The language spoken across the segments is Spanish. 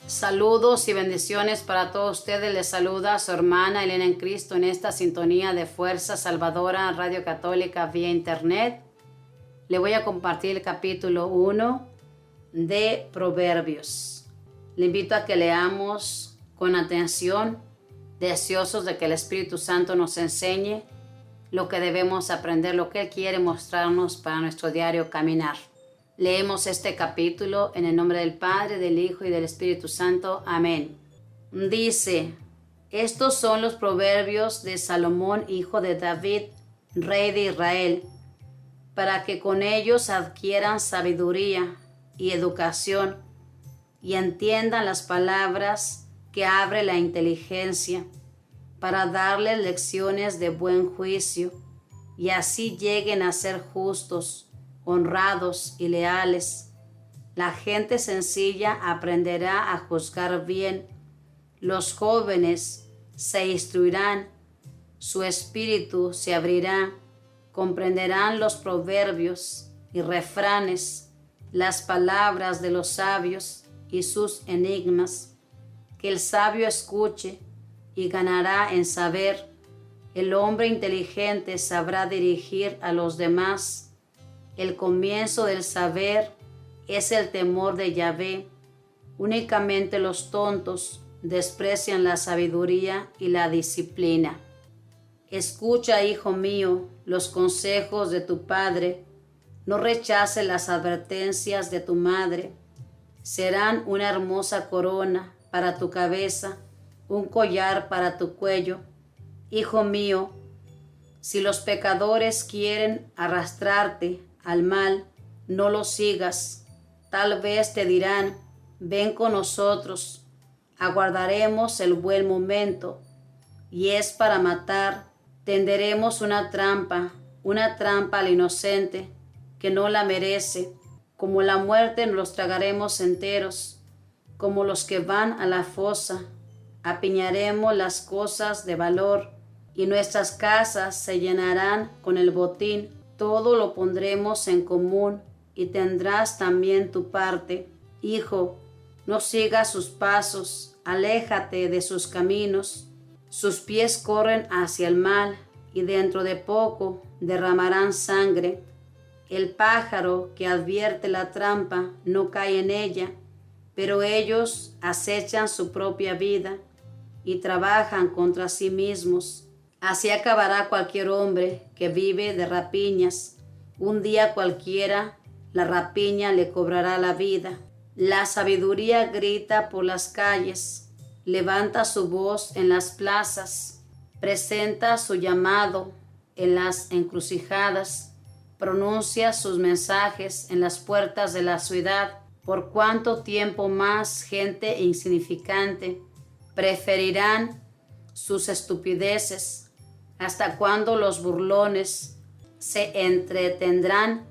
Saludos y bendiciones para todos ustedes. Les saluda su hermana Elena en Cristo en esta sintonía de Fuerza Salvadora Radio Católica vía Internet. Le voy a compartir el capítulo 1 de Proverbios. Le invito a que leamos con atención, deseosos de que el Espíritu Santo nos enseñe lo que debemos aprender, lo que Él quiere mostrarnos para nuestro diario caminar. Leemos este capítulo en el nombre del Padre, del Hijo y del Espíritu Santo. Amén. Dice: estos son los proverbios de Salomón, hijo de David, rey de Israel, para que con ellos adquieran sabiduría y educación y entiendan las palabras que abre la inteligencia, para darles lecciones de buen juicio y así lleguen a ser justos, honrados y leales. La gente sencilla aprenderá a juzgar bien. Los jóvenes se instruirán, su espíritu se abrirá, comprenderán los proverbios y refranes, las palabras de los sabios y sus enigmas. Que el sabio escuche y ganará en saber. El hombre inteligente sabrá dirigir a los demás. El comienzo del saber es el temor de Yahvé. Únicamente los tontos desprecian la sabiduría y la disciplina. Escucha, hijo mío, los consejos de tu padre. No rechaces las advertencias de tu madre. Serán una hermosa corona para tu cabeza, un collar para tu cuello. Hijo mío, si los pecadores quieren arrastrarte al mal, no los sigas. Tal vez te dirán: ven con nosotros, aguardaremos el buen momento, y es para matar. Tenderemos una trampa al inocente que no la merece. Como la muerte nos los tragaremos enteros, como los que van a la fosa. Apiñaremos las cosas de valor, y nuestras casas se llenarán con el botín. Todo lo pondremos en común, y tendrás también tu parte. Hijo, no sigas sus pasos, aléjate de sus caminos. Sus pies corren hacia el mal, y dentro de poco derramarán sangre. El pájaro que advierte la trampa no cae en ella, pero ellos acechan su propia vida y trabajan contra sí mismos. Así acabará cualquier hombre que vive de rapiñas. Un día cualquiera la rapiña le cobrará la vida. La sabiduría grita por las calles, levanta su voz en las plazas, presenta su llamado en las encrucijadas, pronuncia sus mensajes en las puertas de la ciudad. ¿Por cuánto tiempo más gente insignificante preferirán sus estupideces? ¿Hasta cuándo los burlones se entretendrán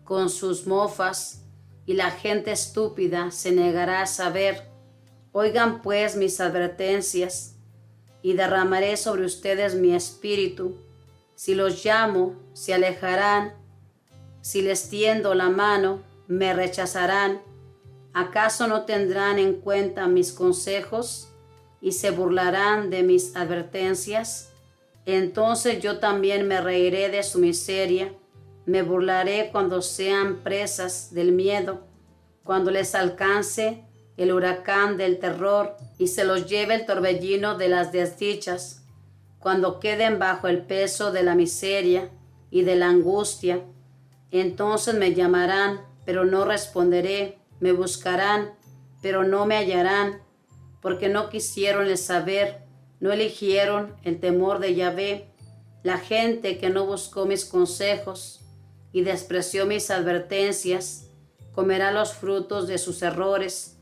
con sus mofas y la gente estúpida se negará a saber? Oigan pues mis advertencias y derramaré sobre ustedes mi espíritu. Si los llamo, se alejarán. Si les tiendo la mano, me rechazarán. ¿Acaso no tendrán en cuenta mis consejos y se burlarán de mis advertencias? Entonces yo también me reiré de su miseria, me burlaré cuando sean presas del miedo, cuando les alcance el huracán del terror y se los lleve el torbellino de las desdichas, cuando queden bajo el peso de la miseria y de la angustia. Entonces me llamarán, pero no responderé, me buscarán, pero no me hallarán, porque no quisieron el saber, no eligieron el temor de Yahvé. La gente que no buscó mis consejos y despreció mis advertencias, comerá los frutos de sus errores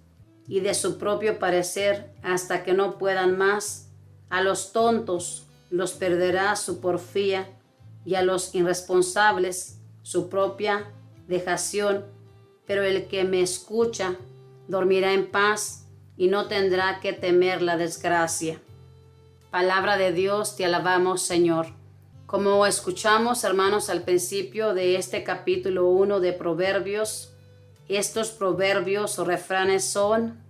y de su propio parecer hasta que no puedan más. A los tontos los perderá su porfía y a los irresponsables su propia dejación. Pero el que me escucha dormirá en paz y no tendrá que temer la desgracia. Palabra de Dios, te alabamos, Señor. Como escuchamos, hermanos, al principio de este capítulo 1 de Proverbios, estos proverbios o refranes son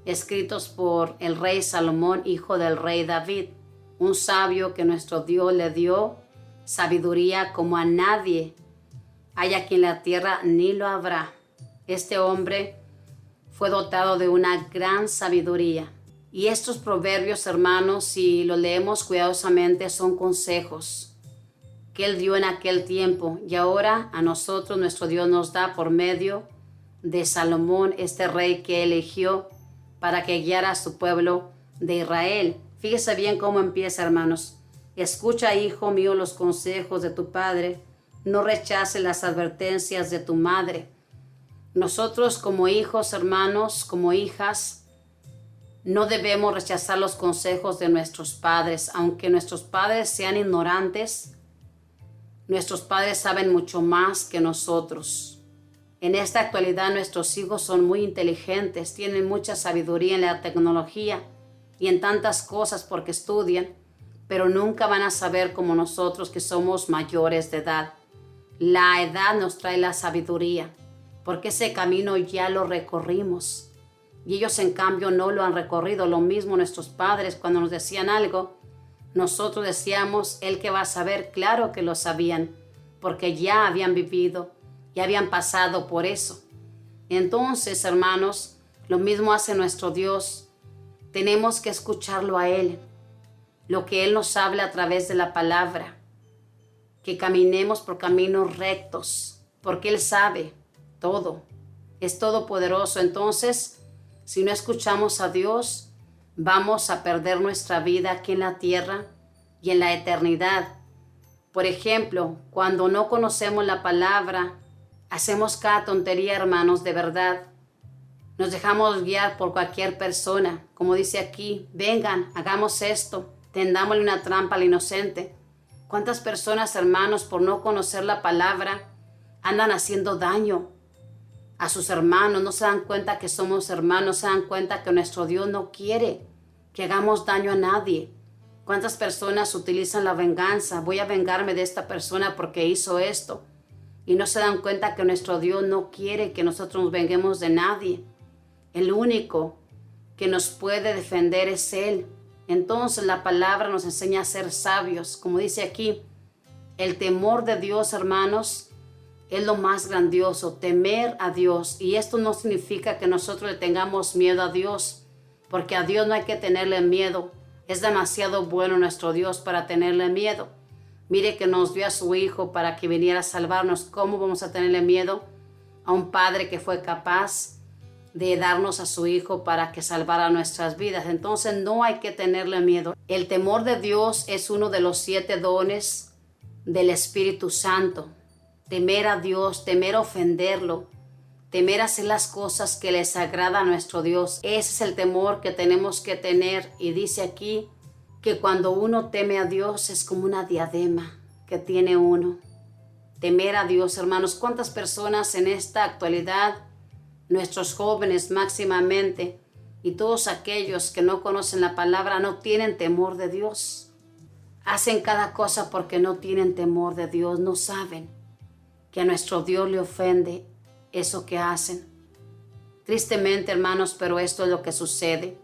escritos por el rey Salomón, hijo del rey David, un sabio que nuestro Dios le dio sabiduría como a nadie hay aquí en la tierra ni lo habrá. Este hombre fue dotado de una gran sabiduría. Y estos proverbios, hermanos, si los leemos cuidadosamente, son consejos que Él dio en aquel tiempo. Y ahora a nosotros nuestro Dios nos da por medio de Salomón, este rey que eligió para que guiara a su pueblo de Israel. Fíjese bien cómo empieza, hermanos. Escucha, hijo mío, los consejos de tu padre. No rechaces las advertencias de tu madre. Nosotros como hijos, hermanos, como hijas, no debemos rechazar los consejos de nuestros padres. Aunque nuestros padres sean ignorantes, nuestros padres saben mucho más que nosotros. En esta actualidad nuestros hijos son muy inteligentes, tienen mucha sabiduría en la tecnología y en tantas cosas porque estudian, pero nunca van a saber como nosotros que somos mayores de edad. La edad nos trae la sabiduría, porque ese camino ya lo recorrimos. Y ellos en cambio no lo han recorrido. Lo mismo nuestros padres cuando nos decían algo, nosotros decíamos, ¿él qué va a saber? Claro que lo sabían, porque ya habían vivido, ya habían pasado por eso. Entonces, hermanos, lo mismo hace nuestro Dios. Tenemos que escucharlo a Él, lo que Él nos habla a través de la palabra, que caminemos por caminos rectos, porque Él sabe todo, es todopoderoso. Entonces, si no escuchamos a Dios, vamos a perder nuestra vida aquí en la tierra y en la eternidad. Por ejemplo, cuando no conocemos la palabra, hacemos cada tontería, hermanos, de verdad. Nos dejamos guiar por cualquier persona. Como dice aquí, vengan, hagamos esto, tendámosle una trampa al inocente. ¿Cuántas personas, hermanos, por no conocer la palabra, andan haciendo daño a sus hermanos? No se dan cuenta que somos hermanos, se dan cuenta que nuestro Dios no quiere que hagamos daño a nadie. ¿Cuántas personas utilizan la venganza? Voy a vengarme de esta persona porque hizo esto. Y no se dan cuenta que nuestro Dios no quiere que nosotros nos venguemos de nadie. El único que nos puede defender es Él. Entonces la palabra nos enseña a ser sabios. Como dice aquí, el temor de Dios, hermanos, es lo más grandioso, temer a Dios. Y esto no significa que nosotros le tengamos miedo a Dios, porque a Dios no hay que tenerle miedo. Es demasiado bueno nuestro Dios para tenerle miedo. Mire que nos dio a su Hijo para que viniera a salvarnos. ¿Cómo vamos a tenerle miedo a un Padre que fue capaz de darnos a su Hijo para que salvara nuestras vidas? Entonces no hay que tenerle miedo. El temor de Dios es uno de los 7 dones del Espíritu Santo. Temer a Dios, temer ofenderlo, temer hacer las cosas que les agrada a nuestro Dios. Ese es el temor que tenemos que tener. Y dice aquí que cuando uno teme a Dios es como una diadema que tiene uno. Temer a Dios, hermanos. ¿Cuántas personas en esta actualidad, nuestros jóvenes máximamente, y todos aquellos que no conocen la palabra, no tienen temor de Dios? Hacen cada cosa porque no tienen temor de Dios, no saben que a nuestro Dios le ofende eso que hacen. Tristemente, hermanos, pero esto es lo que sucede.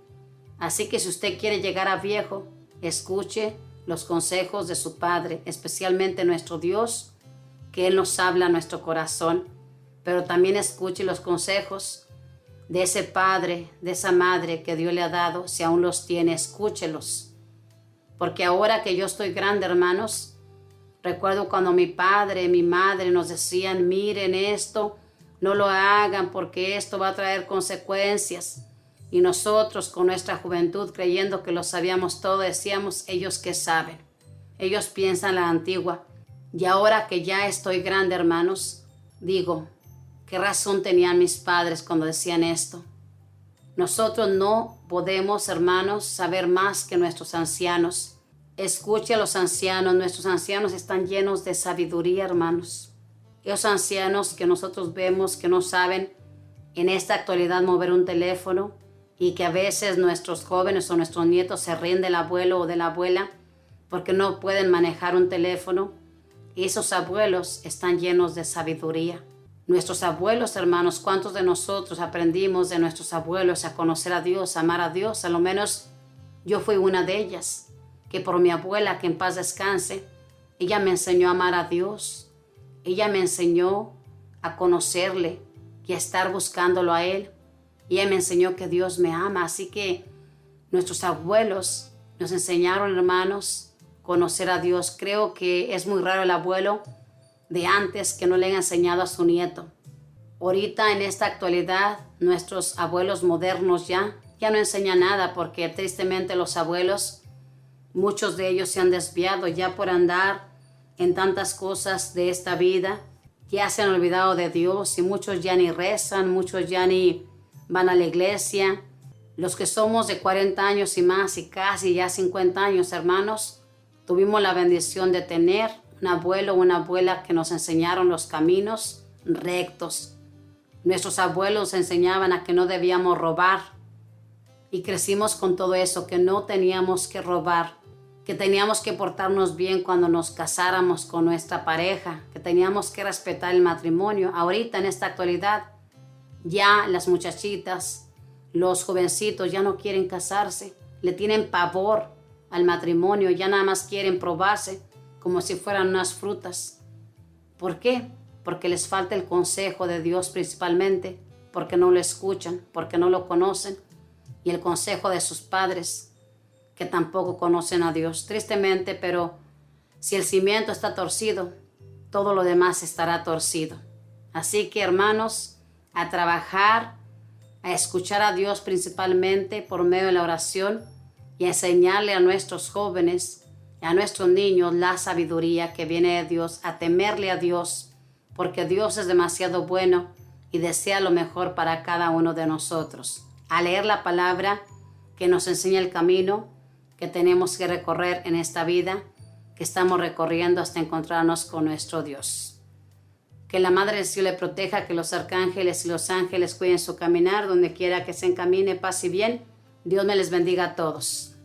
Así que si usted quiere llegar a viejo, escuche los consejos de su Padre, especialmente nuestro Dios, que Él nos habla a nuestro corazón. Pero también escuche los consejos de ese padre, de esa madre que Dios le ha dado. Si aún los tiene, escúchelos. Porque ahora que yo estoy grande, hermanos, recuerdo cuando mi padre, mi madre nos decían, miren esto, no lo hagan porque esto va a traer consecuencias. Y nosotros con nuestra juventud, creyendo que lo sabíamos todo, decíamos, ellos qué saben. Ellos piensan la antigua. Y ahora que ya estoy grande, hermanos, digo, ¿qué razón tenían mis padres cuando decían esto? Nosotros no podemos, hermanos, saber más que nuestros ancianos. Escuche a los ancianos. Nuestros ancianos están llenos de sabiduría, hermanos. Esos ancianos que nosotros vemos que no saben en esta actualidad mover un teléfono y que a veces nuestros jóvenes o nuestros nietos se ríen del abuelo o de la abuela porque no pueden manejar un teléfono. Y esos abuelos están llenos de sabiduría. Nuestros abuelos, hermanos, ¿cuántos de nosotros aprendimos de nuestros abuelos a conocer a Dios, a amar a Dios? A lo menos yo fui una de ellas, que por mi abuela, que en paz descanse, ella me enseñó a amar a Dios. Ella me enseñó a conocerle y a estar buscándolo a Él. Y ella me enseñó que Dios me ama. Así que nuestros abuelos nos enseñaron, hermanos, conocer a Dios. Creo que es muy raro el abuelo de antes que no le haya enseñado a su nieto. Ahorita, en esta actualidad, nuestros abuelos modernos ya no enseñan nada, porque tristemente los abuelos, muchos de ellos se han desviado ya por andar en tantas cosas de esta vida. Ya se han olvidado de Dios y muchos ya ni rezan, muchos ya ni van a la iglesia. Los que somos de 40 años y más y casi ya 50 años, hermanos, tuvimos la bendición de tener un abuelo o una abuela que nos enseñaron los caminos rectos. Nuestros abuelos enseñaban a que no debíamos robar y crecimos con todo eso, que no teníamos que robar, que teníamos que portarnos bien cuando nos casáramos con nuestra pareja, que teníamos que respetar el matrimonio. Ahorita, en esta actualidad, ya las muchachitas, los jovencitos ya no quieren casarse, le tienen pavor al matrimonio, ya nada más quieren probarse como si fueran unas frutas. ¿Por qué? Porque les falta el consejo de Dios principalmente, porque no lo escuchan, porque no lo conocen, y el consejo de sus padres, que tampoco conocen a Dios. Tristemente, pero si el cimiento está torcido, todo lo demás estará torcido. Así que, hermanos, a trabajar, a escuchar a Dios principalmente por medio de la oración y a enseñarle a nuestros jóvenes y a nuestros niños la sabiduría que viene de Dios, a temerle a Dios, porque Dios es demasiado bueno y desea lo mejor para cada uno de nosotros. A leer la palabra que nos enseña el camino que tenemos que recorrer en esta vida, que estamos recorriendo hasta encontrarnos con nuestro Dios. Que la Madre del Cielo le proteja, que los arcángeles y los ángeles cuiden su caminar, donde quiera que se encamine, paz y bien. Dios me les bendiga a todos.